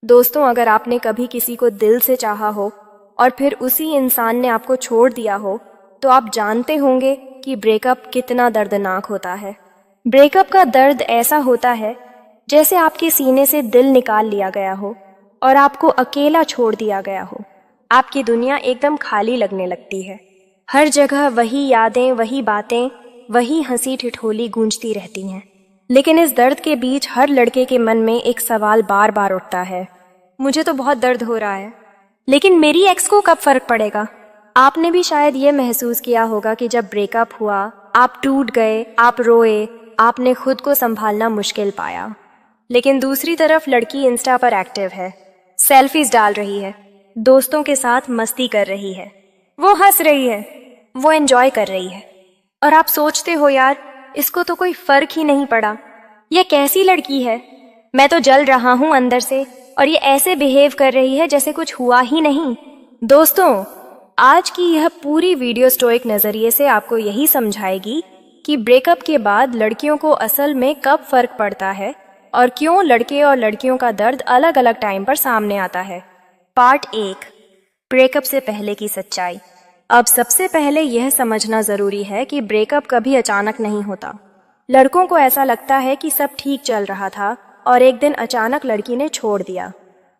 दोस्तों, अगर आपने कभी किसी को दिल से चाहा हो और फिर उसी इंसान ने आपको छोड़ दिया हो, तो आप जानते होंगे कि ब्रेकअप कितना दर्दनाक होता है। ब्रेकअप का दर्द ऐसा होता है जैसे आपके सीने से दिल निकाल लिया गया हो और आपको अकेला छोड़ दिया गया हो। आपकी दुनिया एकदम खाली लगने लगती है। हर जगह वही यादें, वही बातें, वही हंसी ठिठोली गूंजती रहती हैं। लेकिन इस दर्द के बीच हर लड़के के मन में एक सवाल बार बार उठता है, मुझे तो बहुत दर्द हो रहा है, लेकिन मेरी एक्स को कब फर्क पड़ेगा। आपने भी शायद ये महसूस किया होगा कि जब ब्रेकअप हुआ, आप टूट गए, आप रोए, आपने खुद को संभालना मुश्किल पाया। लेकिन दूसरी तरफ लड़की इंस्टा पर एक्टिव है, सेल्फीज डाल रही है, दोस्तों के साथ मस्ती कर रही है, वो हंस रही है, वो एंजॉय कर रही है। और आप सोचते हो, यार इसको तो कोई फर्क ही नहीं पड़ा, ये कैसी लड़की है, मैं तो जल रहा हूं अंदर से और ये ऐसे बिहेव कर रही है जैसे कुछ हुआ ही नहीं। दोस्तों, आज की यह पूरी वीडियो स्टोइक नजरिए से आपको यही समझाएगी कि ब्रेकअप के बाद लड़कियों को असल में कब फर्क पड़ता है और क्यों लड़के और लड़कियों का दर्द अलग अलग टाइम पर सामने आता है। पार्ट 1, ब्रेकअप से पहले की सच्चाई। अब सबसे पहले यह समझना जरूरी है कि ब्रेकअप कभी अचानक नहीं होता। लड़कों को ऐसा लगता है कि सब ठीक चल रहा था और एक दिन अचानक लड़की ने छोड़ दिया,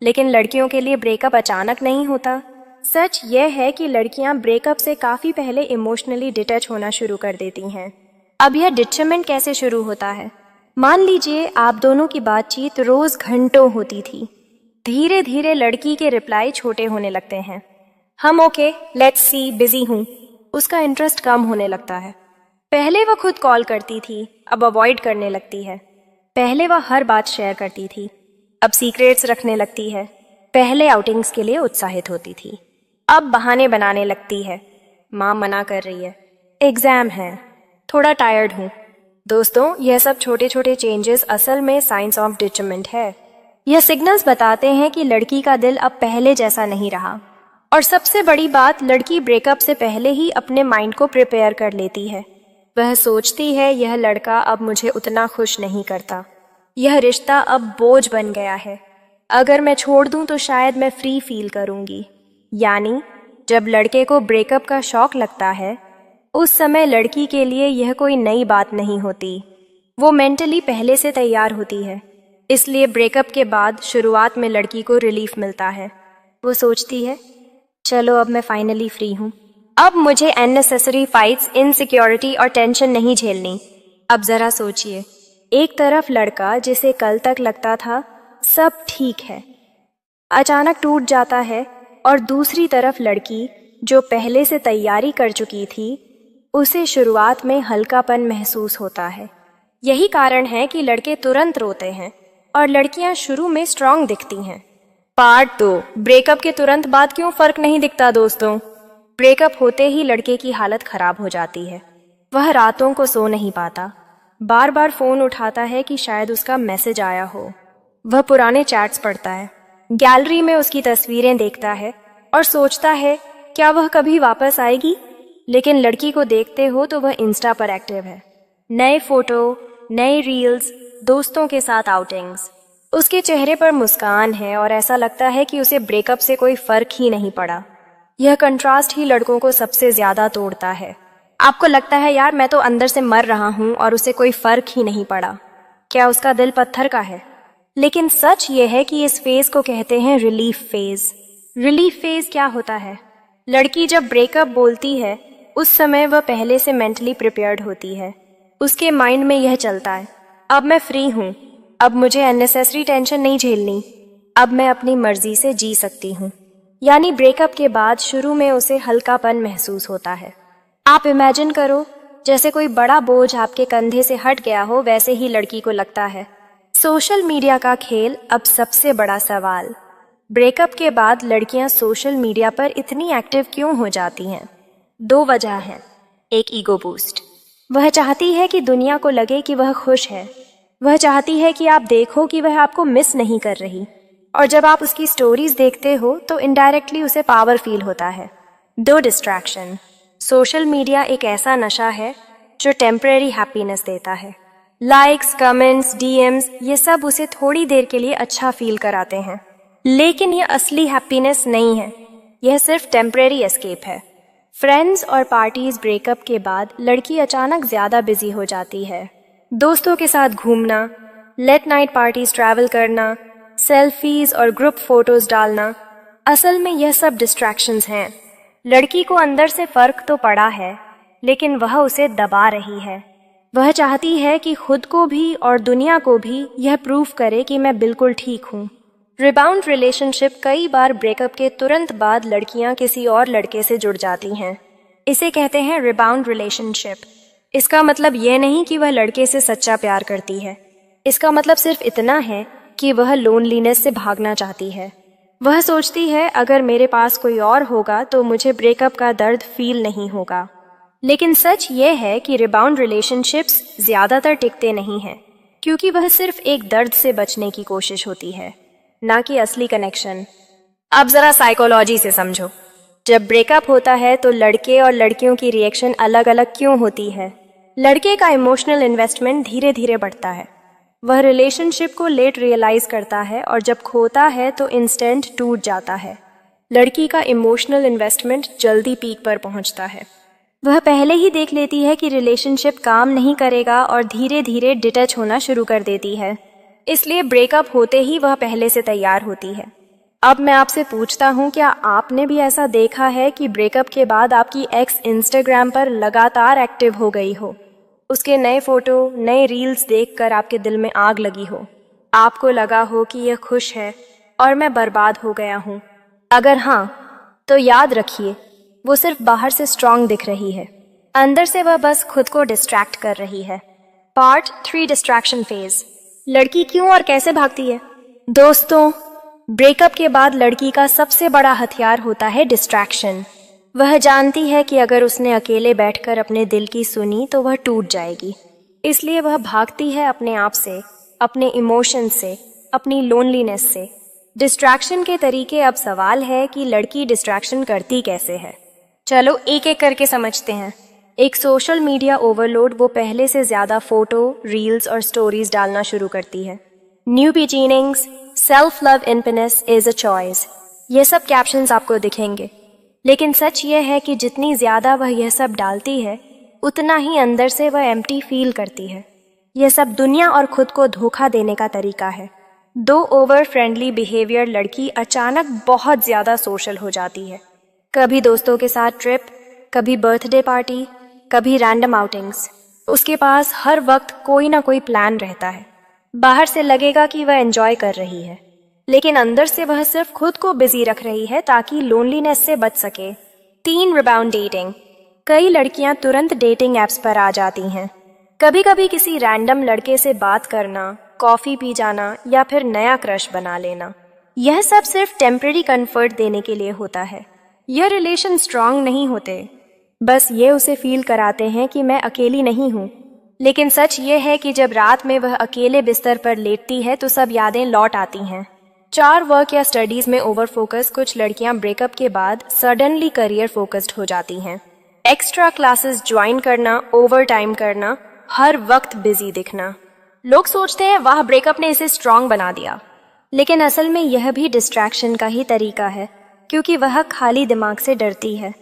लेकिन लड़कियों के लिए ब्रेकअप अचानक नहीं होता। सच यह है कि लड़कियां ब्रेकअप से काफी पहले इमोशनली डिटैच होना शुरू कर देती हैं। अब यह डिटैचमेंट कैसे शुरू होता है? मान लीजिए आप दोनों की बातचीत रोज घंटों होती थी। धीरे धीरे लड़की के रिप्लाई छोटे होने लगते हैं। हम ओके, लेट्स सी, बिजी हूँ, उसका इंटरेस्ट कम होने लगता है। पहले वह खुद कॉल करती थी, अब अवॉइड करने लगती है। पहले वह हर बात शेयर करती थी, अब सीक्रेट्स रखने लगती है। पहले आउटिंग्स के लिए उत्साहित होती थी, अब बहाने बनाने लगती है। माँ मना कर रही है, एग्जाम है, थोड़ा टायर्ड हूँ। दोस्तों, यह सब छोटे छोटे चेंजेस असल में साइंस ऑफ डिटैचमेंट है। यह सिग्नल्स बताते हैं कि लड़की का दिल अब पहले जैसा नहीं रहा। और सबसे बड़ी बात, लड़की ब्रेकअप से पहले ही अपने माइंड को प्रिपेयर कर लेती है। वह सोचती है, यह लड़का अब मुझे उतना खुश नहीं करता, यह रिश्ता अब बोझ बन गया है, अगर मैं छोड़ दूं तो शायद मैं फ्री फील करूंगी। यानी जब लड़के को ब्रेकअप का शौक लगता है, उस समय लड़की के लिए यह कोई नई बात नहीं होती। वो मेंटली पहले से तैयार होती है। इसलिए ब्रेकअप के बाद शुरुआत में लड़की को रिलीफ मिलता है। वो सोचती है, चलो अब मैं फाइनली फ्री हूँ, अब मुझे अननेसेसरी फाइट्स, इनसिक्योरिटी और टेंशन नहीं झेलनी। अब जरा सोचिए, एक तरफ लड़का जिसे कल तक लगता था सब ठीक है, अचानक टूट जाता है, और दूसरी तरफ लड़की जो पहले से तैयारी कर चुकी थी, उसे शुरुआत में हल्कापन महसूस होता है। यही कारण है कि लड़के तुरंत रोते हैं और लड़कियां शुरू में स्ट्रांग दिखती हैं। पार्ट 2, ब्रेकअप के तुरंत बाद क्यों फर्क नहीं दिखता। दोस्तों, ब्रेकअप होते ही लड़के की हालत खराब हो जाती है। वह रातों को सो नहीं पाता, बार बार फोन उठाता है कि शायद उसका मैसेज आया हो। वह पुराने चैट्स पढ़ता है, गैलरी में उसकी तस्वीरें देखता है और सोचता है क्या वह कभी वापस आएगी। लेकिन लड़की को देखते हो तो वह इंस्टा पर एक्टिव है, नए फोटो, नए रील्स, दोस्तों के साथ आउटिंग्स। उसके चेहरे पर मुस्कान है और ऐसा लगता है कि उसे ब्रेकअप से कोई फर्क ही नहीं पड़ा। यह कंट्रास्ट ही लड़कों को सबसे ज्यादा तोड़ता है। आपको लगता है, यार मैं तो अंदर से मर रहा हूँ और उसे कोई फर्क ही नहीं पड़ा, क्या उसका दिल पत्थर का है? लेकिन सच ये है कि इस फेज को कहते हैं रिलीफ फेज। रिलीफ फेज क्या होता है? लड़की जब ब्रेकअप बोलती है, उस समय वह पहले से मेंटली प्रिपेयर्ड होती है। उसके माइंड में यह चलता है, अब मैं फ्री हूँ, अब मुझे अननेसेसरी टेंशन नहीं झेलनी, अब मैं अपनी मर्जी से जी सकती हूँ। यानी ब्रेकअप के बाद शुरू में उसे हल्कापन महसूस होता है। आप इमेजिन करो, जैसे कोई बड़ा बोझ आपके कंधे से हट गया हो, वैसे ही लड़की को लगता है। सोशल मीडिया का खेल अब सबसे बड़ा सवाल। ब्रेकअप के बाद लड़कियां सोशल मीडिया पर इतनी एक्टिव क्यों हो जाती हैं? 2 वजह हैं। एक, ईगो बूस्ट। वह चाहती है कि दुनिया को लगे कि वह खुश है। वह चाहती है कि आप देखो कि वह आपको मिस नहीं कर रही। और जब आप उसकी स्टोरीज देखते हो तो इनडायरेक्टली उसे पावर फील होता है। 2, डिस्ट्रैक्शन। सोशल मीडिया एक ऐसा नशा है जो टेम्परेरी हैप्पीनेस देता है। लाइक्स, कमेंट्स, डीएम्स, ये सब उसे थोड़ी देर के लिए अच्छा फील कराते हैं, लेकिन यह असली हैप्पीनेस नहीं है, यह सिर्फ टेम्परेरी एस्केप है। फ्रेंड्स और पार्टीज ब्रेकअप के बाद लड़की अचानक ज्यादा बिजी हो जाती है। दोस्तों के साथ घूमना, लेट नाइट पार्टीज ट्रैवल करना, सेल्फीज और ग्रुप फोटोज डालना, असल में यह सब डिस्ट्रैक्शंस हैं। लड़की को अंदर से फर्क तो पड़ा है, लेकिन वह उसे दबा रही है। वह चाहती है कि खुद को भी और दुनिया को भी यह प्रूव करे कि मैं बिल्कुल ठीक हूँ। रिबाउंड रिलेशनशिप कई बार ब्रेकअप के तुरंत बाद लड़कियां किसी और लड़के से जुड़ जाती हैं। इसे कहते हैं रिबाउंड रिलेशनशिप। इसका मतलब यह नहीं कि वह लड़के से सच्चा प्यार करती है, इसका मतलब सिर्फ इतना है कि वह लोनलीनेस से भागना चाहती है। वह सोचती है अगर मेरे पास कोई और होगा तो मुझे ब्रेकअप का दर्द फील नहीं होगा। लेकिन सच ये है कि रिबाउंड रिलेशनशिप्स ज्यादातर टिकते नहीं हैं, क्योंकि वह सिर्फ एक दर्द से बचने की कोशिश होती है, ना कि असली कनेक्शन। अब जरा साइकोलॉजी से समझो। जब ब्रेकअप होता है तो लड़के और लड़कियों की रिएक्शन अलग अलग क्यों होती है? लड़के का इमोशनल इन्वेस्टमेंट धीरे धीरे बढ़ता है। वह रिलेशनशिप को लेट रियलाइज करता है और जब खोता है तो इंस्टेंट टूट जाता है। लड़की का इमोशनल इन्वेस्टमेंट जल्दी पीक पर पहुंचता है। वह पहले ही देख लेती है कि रिलेशनशिप काम नहीं करेगा और धीरे धीरे डिटैच होना शुरू कर देती है। इसलिए ब्रेकअप होते ही वह पहले से तैयार होती है। अब मैं आपसे पूछता हूँ, क्या आपने भी ऐसा देखा है कि ब्रेकअप के बाद आपकी एक्स इंस्टाग्राम पर लगातार एक्टिव हो गई हो? उसके नए फोटो, नए रील्स देखकर आपके दिल में आग लगी हो, आपको लगा हो कि यह खुश है और मैं बर्बाद हो गया हूँ? अगर हाँ, तो याद रखिए, वो सिर्फ बाहर से स्ट्रांग दिख रही है, अंदर से वह बस खुद को डिस्ट्रैक्ट कर रही है। Part 3, distraction phase. लड़की क्यों और कैसे भागती है? दोस्तों, ब्रेकअप के बाद लड़की का सबसे बड़ा हथियार होता है डिस्ट्रैक्शन। वह जानती है कि अगर उसने अकेले बैठकर अपने दिल की सुनी तो वह टूट जाएगी। इसलिए वह भागती है अपने आप से, अपने इमोशन से, अपनी लोनलीनेस से। डिस्ट्रैक्शन के तरीके। अब सवाल है कि लड़की डिस्ट्रैक्शन करती कैसे है। चलो एक एक करके समझते हैं। एक सोशल मीडिया ओवरलोड। वो पहले से ज्यादा फोटो, रील्स और स्टोरीज डालना शुरू करती है। न्यू बिगिनिंग्स, सेल्फ लव, इनफिनिश इज अ चॉइस, ये सब कैप्शंस आपको दिखेंगे। लेकिन सच ये है कि जितनी ज्यादा वह यह सब डालती है, उतना ही अंदर से वह एम्प्टी फील करती है। यह सब दुनिया और खुद को धोखा देने का तरीका है। दो ओवर फ्रेंडली बिहेवियर लड़की अचानक बहुत ज्यादा सोशल हो जाती है। कभी दोस्तों के साथ ट्रिप, कभी बर्थडे पार्टी, कभी रैंडम आउटिंग्स। उसके पास हर वक्त कोई ना कोई प्लान रहता है। बाहर से लगेगा कि वह एंजॉय कर रही है, लेकिन अंदर से वह सिर्फ खुद को बिजी रख रही है ताकि लोनलीनेस से बच सके। 3, रिबाउंड डेटिंग। कई लड़कियां तुरंत डेटिंग एप्स पर आ जाती हैं। कभी कभी किसी रैंडम लड़के से बात करना, कॉफी पी जाना या फिर नया क्रश बना लेना। यह सब सिर्फ टेम्परेरी कंफर्ट देने के लिए होता है। यह रिलेशन स्ट्रांग नहीं होते, बस ये उसे फील कराते हैं कि मैं अकेली नहीं हूँ। लेकिन सच ये है कि जब रात में वह अकेले बिस्तर पर लेटती है तो सब यादें लौट आती हैं। 4, वर्क या स्टडीज में ओवर फोकस। कुछ लड़कियां ब्रेकअप के बाद सडनली करियर फोकस्ड हो जाती हैं। एक्स्ट्रा क्लासेस ज्वाइन करना, ओवर टाइम करना, हर वक्त बिजी दिखना। लोग सोचते हैं वाह, ब्रेकअप ने इसे स्ट्रांग बना दिया, लेकिन असल में यह भी डिस्ट्रैक्शन का ही तरीका है, क्योंकि वह खाली दिमाग से डरती है।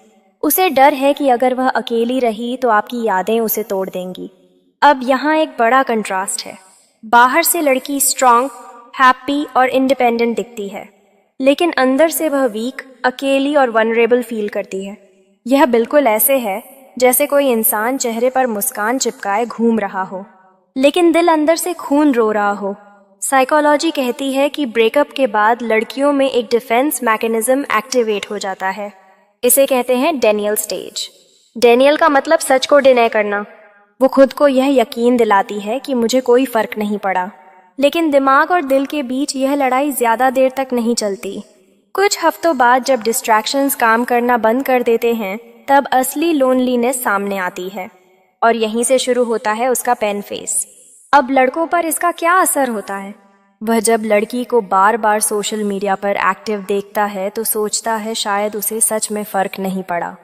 उसे डर है कि अगर वह अकेली रही तो आपकी यादें उसे तोड़ देंगी। अब यहाँ एक बड़ा कंट्रास्ट है। बाहर से लड़की स्ट्रांग, हैप्पी और इंडिपेंडेंट दिखती है, लेकिन अंदर से वह वीक, अकेली और वनरेबल फील करती है। यह बिल्कुल ऐसे है जैसे कोई इंसान चेहरे पर मुस्कान चिपकाए घूम रहा हो, लेकिन दिल अंदर से खून रो रहा हो। साइकोलॉजी कहती है कि ब्रेकअप के बाद लड़कियों में एक डिफेंस मैकेनिज्म एक्टिवेट हो जाता है। इसे कहते हैं डेनियल स्टेज। डेनियल का मतलब सच को डिनाय करना। वो खुद को यह यकीन दिलाती है कि मुझे कोई फर्क नहीं पड़ा, लेकिन दिमाग और दिल के बीच यह लड़ाई ज्यादा देर तक नहीं चलती। कुछ हफ्तों बाद जब डिस्ट्रैक्शंस काम करना बंद कर देते हैं, तब असली लोनलीनेस सामने आती है और यहीं से शुरू होता है उसका पेन फेस। अब लड़कों पर इसका क्या असर होता है? वह जब लड़की को बार बार सोशल मीडिया पर एक्टिव देखता है तो सोचता है शायद उसे सच में फर्क नहीं पड़ा,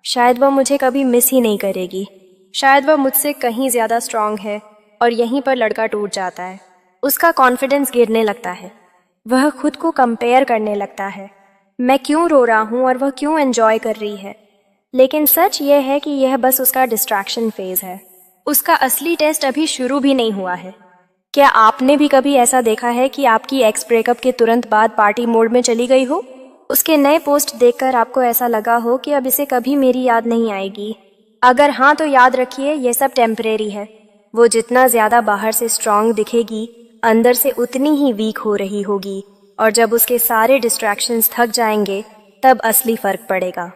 शायद वह मुझे कभी मिस ही नहीं करेगी, शायद वह मुझसे कहीं ज्यादा स्ट्रांग है, और यहीं पर लड़का टूट जाता है। उसका कॉन्फिडेंस गिरने लगता है। वह खुद को कंपेयर करने लगता है, मैं क्यों रो रहा हूँ और वह क्यों एंजॉय कर रही है। लेकिन सच यह है कि यह बस उसका डिस्ट्रैक्शन फेज है। उसका असली टेस्ट अभी शुरू भी नहीं हुआ है। क्या आपने भी कभी ऐसा देखा है कि आपकी एक्स ब्रेकअप के तुरंत बाद पार्टी मोड में चली गई हो? उसके नए पोस्ट देखकर आपको ऐसा लगा हो कि अब इसे कभी मेरी याद नहीं आएगी। अगर हाँ तो याद रखिए, यह सब टेम्परेरी है। वो जितना ज्यादा बाहर से स्ट्रांग दिखेगी, अंदर से उतनी ही वीक हो रही होगी, और जब उसके सारे डिस्ट्रैक्शंस थक जाएंगे तब असली फर्क पड़ेगा।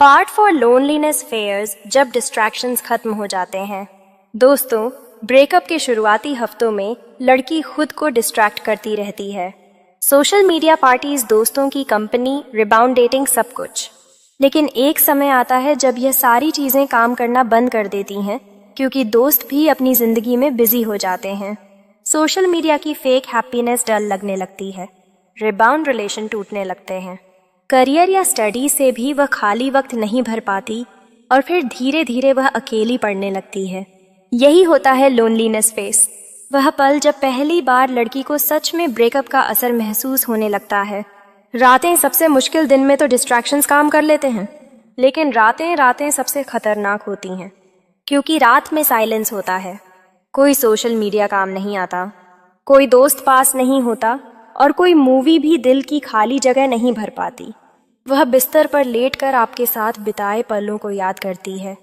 पार्ट फॉर लोनलीनेस फेयर्स, जब डिस्ट्रैक्शंस खत्म हो जाते हैं। दोस्तों, ब्रेकअप के शुरुआती हफ्तों में लड़की खुद को डिस्ट्रैक्ट करती रहती है। सोशल मीडिया पार्टीज, दोस्तों की कंपनी, रिबाउंड डेटिंग, सब कुछ। लेकिन एक समय आता है जब यह सारी चीजें काम करना बंद कर देती हैं, क्योंकि दोस्त भी अपनी जिंदगी में बिजी हो जाते हैं। सोशल मीडिया की फेक हैप्पीनेस डल लगने लगती है। रिबाउंड रिलेशन टूटने लगते हैं। करियर या स्टडी से भी वह खाली वक्त नहीं भर पाती, और फिर धीरे धीरे वह अकेली पड़ने लगती है। यही होता है लोनलीनेस फेस। वह पल जब पहली बार लड़की को सच में ब्रेकअप का असर महसूस होने लगता है। रातें सबसे मुश्किल, दिन में तो डिस्ट्रैक्शंस काम कर लेते हैं, लेकिन रातें सबसे खतरनाक होती हैं, क्योंकि रात में साइलेंस होता है। कोई सोशल मीडिया काम नहीं आता, कोई दोस्त पास नहीं होता, और कोई मूवी भी दिल की खाली जगह नहीं भर पाती। वह बिस्तर पर लेटकर आपके साथ बिताए पलों को याद करती है।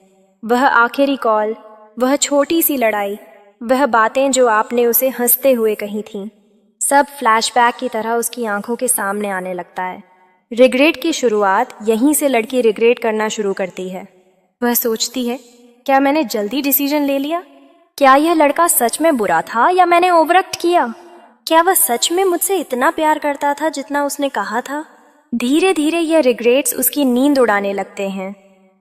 वह आखिरी कॉल, वह छोटी सी लड़ाई, वह बातें जो आपने उसे हंसते हुए कही थीं, सब फ्लैशबैक की तरह उसकी आंखों के सामने आने लगता है। रिग्रेट की शुरुआत यहीं से लड़की रिग्रेट करना शुरू करती है। वह सोचती है, क्या मैंने जल्दी डिसीजन ले लिया? क्या यह लड़का सच में बुरा था या मैंने ओवरएक्ट किया? क्या वह सच में मुझसे इतना प्यार करता था जितना उसने कहा था? धीरे धीरे यह रिग्रेट्स उसकी नींद उड़ाने लगते हैं।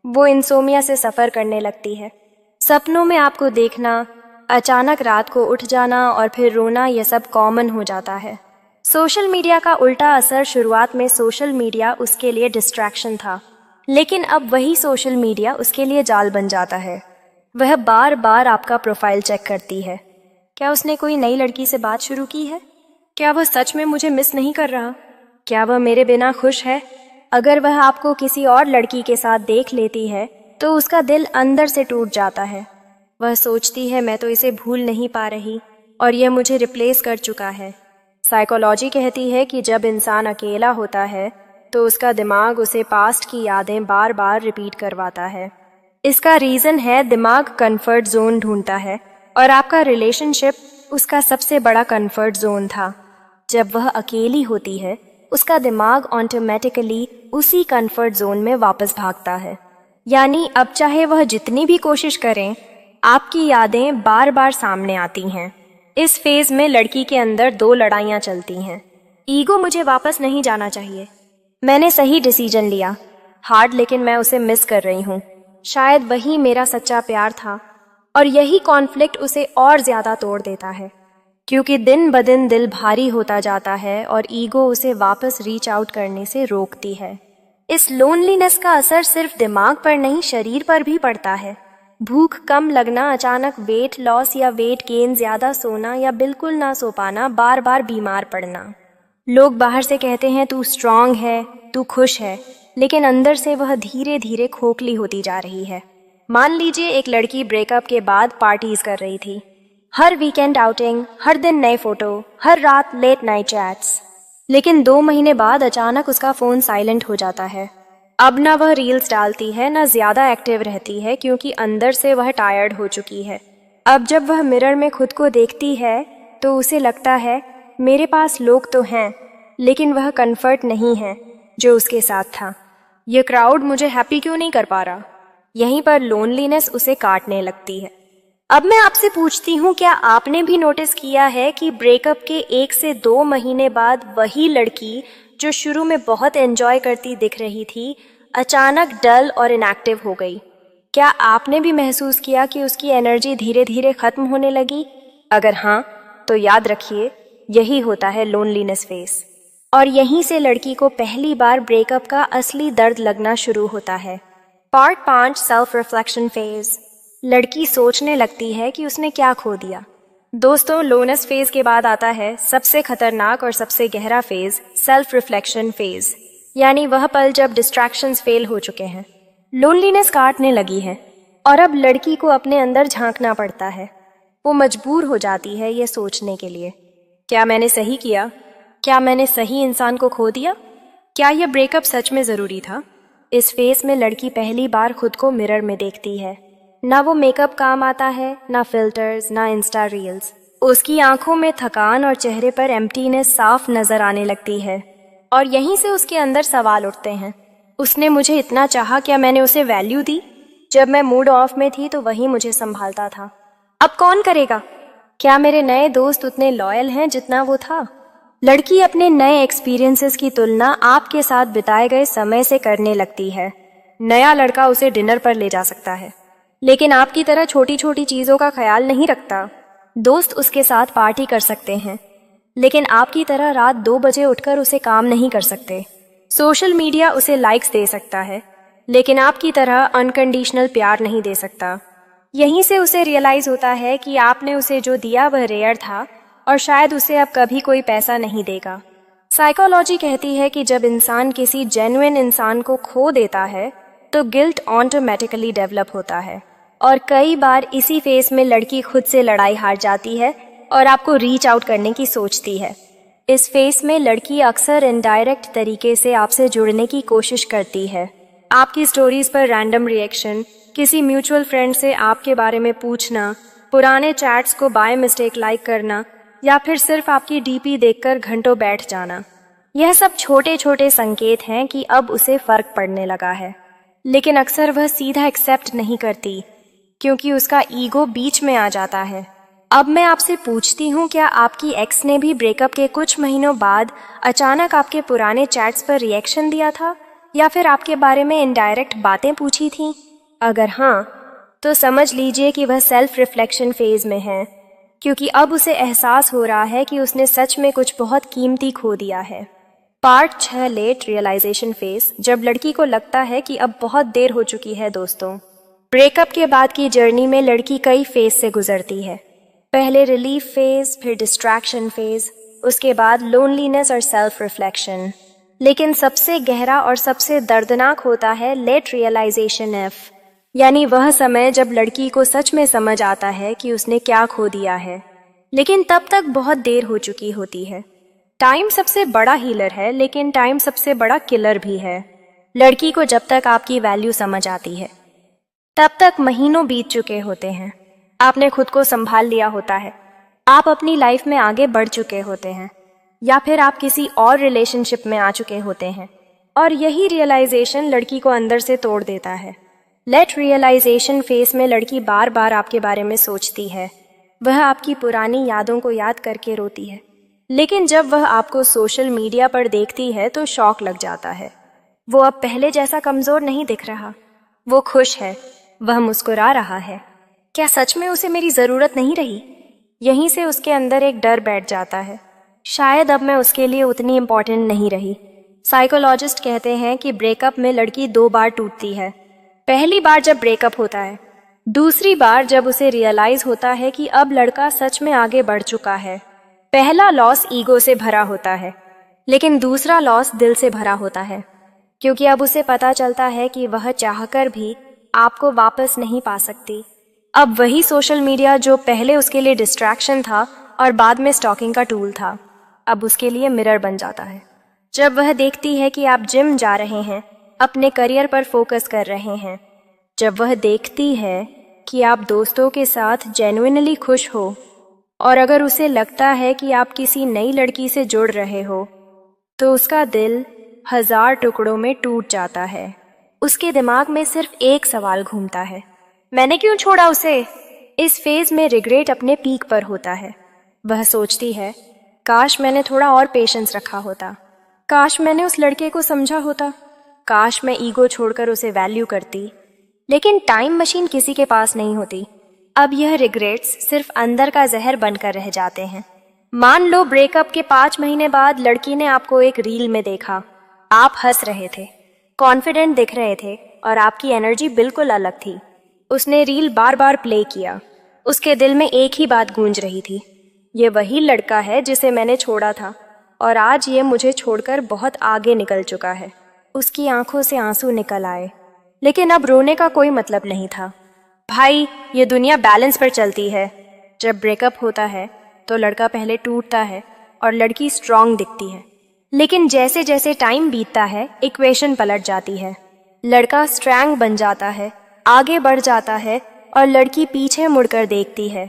वो इंसोमिया से सफ़र करने लगती है। सपनों में आपको देखना, अचानक रात को उठ जाना और फिर रोना, यह सब कॉमन हो जाता है। सोशल मीडिया का उल्टा असर, शुरुआत में सोशल मीडिया उसके लिए डिस्ट्रैक्शन था, लेकिन अब वही सोशल मीडिया उसके लिए जाल बन जाता है। वह बार बार आपका प्रोफाइल चेक करती है। क्या उसने कोई नई लड़की से बात शुरू की है? क्या वह सच में मुझे मिस नहीं कर रहा? क्या वह मेरे बिना खुश है? अगर वह आपको किसी और लड़की के साथ देख लेती है तो उसका दिल अंदर से टूट जाता है। वह सोचती है, मैं तो इसे भूल नहीं पा रही और यह मुझे रिप्लेस कर चुका है। साइकोलॉजी कहती है कि जब इंसान अकेला होता है तो उसका दिमाग उसे पास्ट की यादें बार बार रिपीट करवाता है। इसका रीज़न है, दिमाग कंफर्ट जोन ढूंढता है, और आपका रिलेशनशिप उसका सबसे बड़ा कंफर्ट जोन था। जब वह अकेली होती है, उसका दिमाग ऑटोमेटिकली उसी कंफर्ट जोन में वापस भागता है। यानी अब चाहे वह जितनी भी कोशिश करें, आपकी यादें बार बार सामने आती हैं। इस फेज में लड़की के अंदर दो लड़ाइयाँ चलती हैं। ईगो, मुझे वापस नहीं जाना चाहिए, मैंने सही डिसीजन लिया। हार्ड, लेकिन मैं उसे मिस कर रही हूँ, शायद वही मेरा सच्चा प्यार था। और यही कॉन्फ्लिक्ट उसे और ज्यादा तोड़ देता है, क्योंकि दिन ब दिन दिल भारी होता जाता है और ईगो उसे वापस रीच आउट करने से रोकती है। इस लोनलीनेस का असर सिर्फ दिमाग पर नहीं, शरीर पर भी पड़ता है। भूख कम लगना, अचानक वेट लॉस या वेट गेन, ज्यादा सोना या बिल्कुल ना सो पाना, बार बार बीमार पड़ना। लोग बाहर से कहते हैं तू स्ट्रांग है, तू खुश है, लेकिन अंदर से वह धीरे धीरे खोखली होती जा रही है। मान लीजिए एक लड़की ब्रेकअप के बाद पार्टीज कर रही थी, हर वीकेंड आउटिंग, हर दिन नए फोटो, हर रात लेट नाइट चैट्स। लेकिन 2 महीने बाद अचानक उसका फोन साइलेंट हो जाता है। अब ना वह रील्स डालती है, ना ज्यादा एक्टिव रहती है, क्योंकि अंदर से वह टायर्ड हो चुकी है। अब जब वह मिरर में खुद को देखती है तो उसे लगता है, मेरे पास लोग तो हैं, लेकिन वह कंफर्ट नहीं है जो उसके साथ था। यह क्राउड मुझे हैप्पी क्यों नहीं कर पा रहा? यहीं पर लोनलीनेस उसे काटने लगती है। अब मैं आपसे पूछती हूँ, क्या आपने भी नोटिस किया है कि ब्रेकअप के 1 से 2 महीने बाद वही लड़की जो शुरू में बहुत एंजॉय करती दिख रही थी, अचानक डल और इनएक्टिव हो गई? क्या आपने भी महसूस किया कि उसकी एनर्जी धीरे धीरे खत्म होने लगी? अगर हाँ, तो याद रखिए, यही होता है लोनलीनेस फेस। और यहीं से लड़की को पहली बार ब्रेकअप का असली दर्द लगना शुरू होता है। Part 5, self reflection phase. लड़की सोचने लगती है कि उसने क्या खो दिया। दोस्तों, लोनस फेज के बाद आता है सबसे खतरनाक और सबसे गहरा फेज, सेल्फ रिफ्लेक्शन फेज, यानी वह पल जब डिस्ट्रैक्शंस फेल हो चुके हैं, लोनलीनेस काटने लगी है और अब लड़की को अपने अंदर झांकना पड़ता है। वो मजबूर हो जाती है ये सोचने के लिए, क्या मैंने सही किया? क्या मैंने सही इंसान को खो दिया? क्या यह ब्रेकअप सच में ज़रूरी था? इस फेस में लड़की पहली बार खुद को मिरर में देखती है। ना वो मेकअप काम आता है, ना फिल्टर्स, ना इंस्टा रील्स। उसकी आंखों में थकान और चेहरे पर एम्प्टीनेस साफ नजर आने लगती है और यहीं से उसके अंदर सवाल उठते हैं, उसने मुझे इतना चाहा, क्या मैंने उसे वैल्यू दी? जब मैं मूड ऑफ में थी तो वही मुझे संभालता था, अब कौन करेगा? क्या मेरे नए दोस्त उतने लॉयल हैं जितना वो था? लड़की अपने नए एक्सपीरियंसेस की तुलना आपके साथ बिताए गए समय से करने लगती है। नया लड़का उसे डिनर पर ले जा सकता है, लेकिन आपकी तरह छोटी छोटी चीज़ों का ख्याल नहीं रखता। दोस्त उसके साथ पार्टी कर सकते हैं, लेकिन आपकी तरह रात 2 बजे उठकर उसे काम नहीं कर सकते। सोशल मीडिया उसे लाइक्स दे सकता है, लेकिन आपकी तरह अनकंडीशनल प्यार नहीं दे सकता। यहीं से उसे रियलाइज होता है कि आपने उसे जो दिया वह रेयर था और शायद उसे अब कभी कोई पैसा नहीं देगा। साइकोलॉजी कहती है कि जब इंसान किसी जेन्युइन इंसान को खो देता है तो गिल्ट ऑटोमेटिकली डेवलप होता है और कई बार इसी फेस में लड़की खुद से लड़ाई हार जाती है और आपको रीच आउट करने की सोचती है। इस फेस में लड़की अक्सर इनडायरेक्ट तरीके से आपसे जुड़ने की कोशिश करती है। आपकी स्टोरीज पर रैंडम रिएक्शन, किसी म्यूचुअल फ्रेंड से आपके बारे में पूछना, पुराने चैट्स को बाय मिस्टेक लाइक करना या फिर सिर्फ आपकी डीपी देखकर घंटों बैठ जाना। यह सब छोटे छोटे संकेत हैं कि अब उसे फर्क पड़ने लगा है, लेकिन अक्सर वह सीधा एक्सेप्ट नहीं करती क्योंकि उसका ईगो बीच में आ जाता है। अब मैं आपसे पूछती हूँ, क्या आपकी एक्स ने भी ब्रेकअप के कुछ महीनों बाद अचानक आपके पुराने चैट्स पर रिएक्शन दिया था या फिर आपके बारे में इनडायरेक्ट बातें पूछी थी? अगर हाँ, तो समझ लीजिए कि वह सेल्फ रिफ्लेक्शन फेज में है, क्योंकि अब उसे एहसास हो रहा है कि उसने सच में कुछ बहुत कीमती खो दिया है। पार्ट 6, लेट रियलाइजेशन फेज, जब लड़की को लगता है कि अब बहुत देर हो चुकी है। दोस्तों, ब्रेकअप के बाद की जर्नी में लड़की कई फेज से गुजरती है। पहले रिलीफ फेज, फिर डिस्ट्रैक्शन फेज, उसके बाद लोनलीनेस और सेल्फ रिफ्लेक्शन। लेकिन सबसे गहरा और सबसे दर्दनाक होता है लेट रियलाइजेशन एफ, यानी वह समय जब लड़की को सच में समझ आता है कि उसने क्या खो दिया है, लेकिन तब तक बहुत देर हो चुकी होती है। टाइम सबसे बड़ा हीलर है, लेकिन टाइम सबसे बड़ा किलर भी है। लड़की को जब तक आपकी वैल्यू समझ आती है तब तक महीनों बीत चुके होते हैं। आपने खुद को संभाल लिया होता है, आप अपनी लाइफ में आगे बढ़ चुके होते हैं या फिर आप किसी और रिलेशनशिप में आ चुके होते हैं और यही रियलाइजेशन लड़की को अंदर से तोड़ देता है। लेट रियलाइजेशन फेस में लड़की बार बार आपके बारे में सोचती है, वह आपकी पुरानी यादों को याद करके रोती है, लेकिन जब वह आपको सोशल मीडिया पर देखती है तो शॉक लग जाता है। वो अब पहले जैसा कमजोर नहीं दिख रहा, वो खुश है, वह मुस्कुरा रहा है। क्या सच में उसे मेरी जरूरत नहीं रही? यहीं से उसके अंदर एक डर बैठ जाता है, शायद अब मैं उसके लिए उतनी इम्पोर्टेंट नहीं रही। साइकोलॉजिस्ट कहते हैं कि ब्रेकअप में लड़की 2 बार टूटती है। पहली बार जब ब्रेकअप होता है, दूसरी बार जब उसे रियलाइज होता है कि अब लड़का सच में आगे बढ़ चुका है। पहला लॉस ईगो से भरा होता है, लेकिन दूसरा लॉस दिल से भरा होता है, क्योंकि अब उसे पता चलता है कि वह चाहकर भी आपको वापस नहीं पा सकती। अब वही सोशल मीडिया जो पहले उसके लिए डिस्ट्रैक्शन था और बाद में स्टॉकिंग का टूल था, अब उसके लिए मिरर बन जाता है। जब वह देखती है कि आप जिम जा रहे हैं, अपने करियर पर फोकस कर रहे हैं, जब वह देखती है कि आप दोस्तों के साथ जेन्युइनली खुश हो, और अगर उसे लगता है कि आप किसी नई लड़की से जुड़ रहे हो, तो उसका दिल 1000 टुकड़ों में टूट जाता है। उसके दिमाग में सिर्फ एक सवाल घूमता है, मैंने क्यों छोड़ा उसे? इस फेज में रिग्रेट अपने पीक पर होता है। वह सोचती है, काश मैंने थोड़ा और पेशेंस रखा होता, काश मैंने उस लड़के को समझा होता, काश मैं ईगो छोड़कर उसे वैल्यू करती। लेकिन टाइम मशीन किसी के पास नहीं होती। अब यह रिग्रेट्स सिर्फ अंदर का जहर बनकर रह जाते हैं। मान लो ब्रेकअप के 5 महीने बाद लड़की ने आपको एक रील में देखा, आप हंस रहे थे, कॉन्फिडेंट दिख रहे थे और आपकी एनर्जी बिल्कुल अलग थी। उसने रील बार बार प्ले किया, उसके दिल में एक ही बात गूंज रही थी, ये वही लड़का है जिसे मैंने छोड़ा था और आज ये मुझे छोड़कर बहुत आगे निकल चुका है। उसकी आंखों से आंसू निकल आए, लेकिन अब रोने का कोई मतलब नहीं था। भाई, ये दुनिया बैलेंस पर चलती है। जब ब्रेकअप होता है तो लड़का पहले टूटता है और लड़की स्ट्रांग दिखती है, लेकिन जैसे जैसे टाइम बीतता है इक्वेशन पलट जाती है। लड़का स्ट्रॉन्ग बन जाता है, आगे बढ़ जाता है और लड़की पीछे मुड़कर देखती है,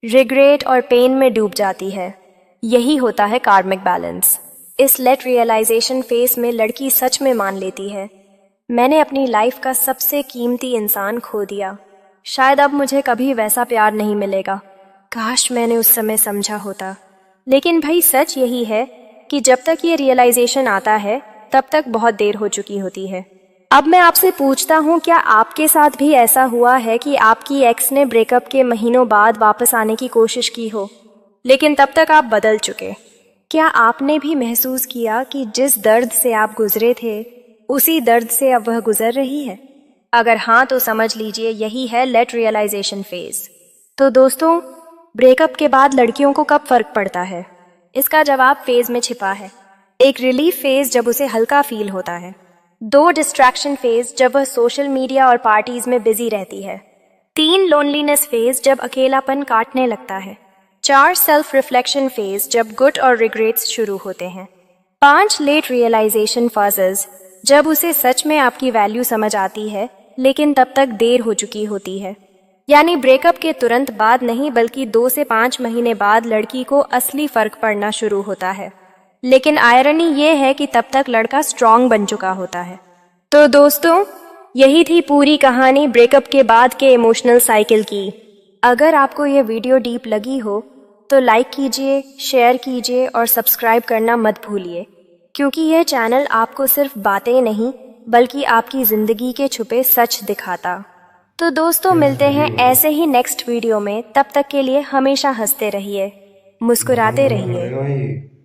रिग्रेट और पेन में डूब जाती है। यही होता है कार्मिक बैलेंस। इस लेट रियलाइजेशन फेज में लड़की सच में मान लेती है, मैंने अपनी लाइफ का सबसे कीमती इंसान खो दिया, शायद अब मुझे कभी वैसा प्यार नहीं मिलेगा। काश मैंने उस समय समझा होता। लेकिन भाई सच यही है कि जब तक ये रियलाइजेशन आता है तब तक बहुत देर हो चुकी होती है। अब मैं आपसे पूछता हूँ, क्या आपके साथ भी ऐसा हुआ है कि आपकी एक्स ने ब्रेकअप के महीनों बाद वापस आने की कोशिश की हो, लेकिन तब तक आप बदल चुके? क्या आपने भी महसूस किया कि जिस दर्द से आप गुजरे थे उसी दर्द से अब वह गुजर रही है? अगर हाँ तो समझ लीजिए यही है लेट रियलाइजेशन फेज। तो दोस्तों, ब्रेकअप के बाद लड़कियों को कब फर्क पड़ता है? इसका जवाब फेज में छिपा है। एक रिलीफ फेज जब उसे हल्का फील होता है, 2 डिस्ट्रैक्शन फेज जब वह सोशल मीडिया और पार्टीज में बिजी रहती है, 3 लोनलीनेस फेज जब अकेलापन काटने लगता है, 4 सेल्फ रिफ्लेक्शन फेज जब गुड और रिग्रेट्स शुरू होते हैं, 5 लेट रियलाइजेशन फाजेस जब उसे सच में आपकी वैल्यू समझ आती है लेकिन तब तक देर हो चुकी होती है। यानी ब्रेकअप के तुरंत बाद नहीं बल्कि 2 से 5 महीने बाद लड़की को असली फर्क पड़ना शुरू होता है। लेकिन आयरनी ये है कि तब तक लड़का स्ट्रांग बन चुका होता है। तो दोस्तों, यही थी पूरी कहानी ब्रेकअप के बाद के इमोशनल साइकिल की। अगर आपको ये वीडियो डीप लगी हो तो लाइक कीजिए, शेयर कीजिए और सब्सक्राइब करना मत भूलिए, क्योंकि यह चैनल आपको सिर्फ बातें नहीं बल्कि आपकी ज़िंदगी के छुपे सच दिखाता। तो दोस्तों, मिलते हैं ऐसे ही नेक्स्ट वीडियो में। तब तक के लिए हमेशा हंसते रहिए, मुस्कुराते रहिए।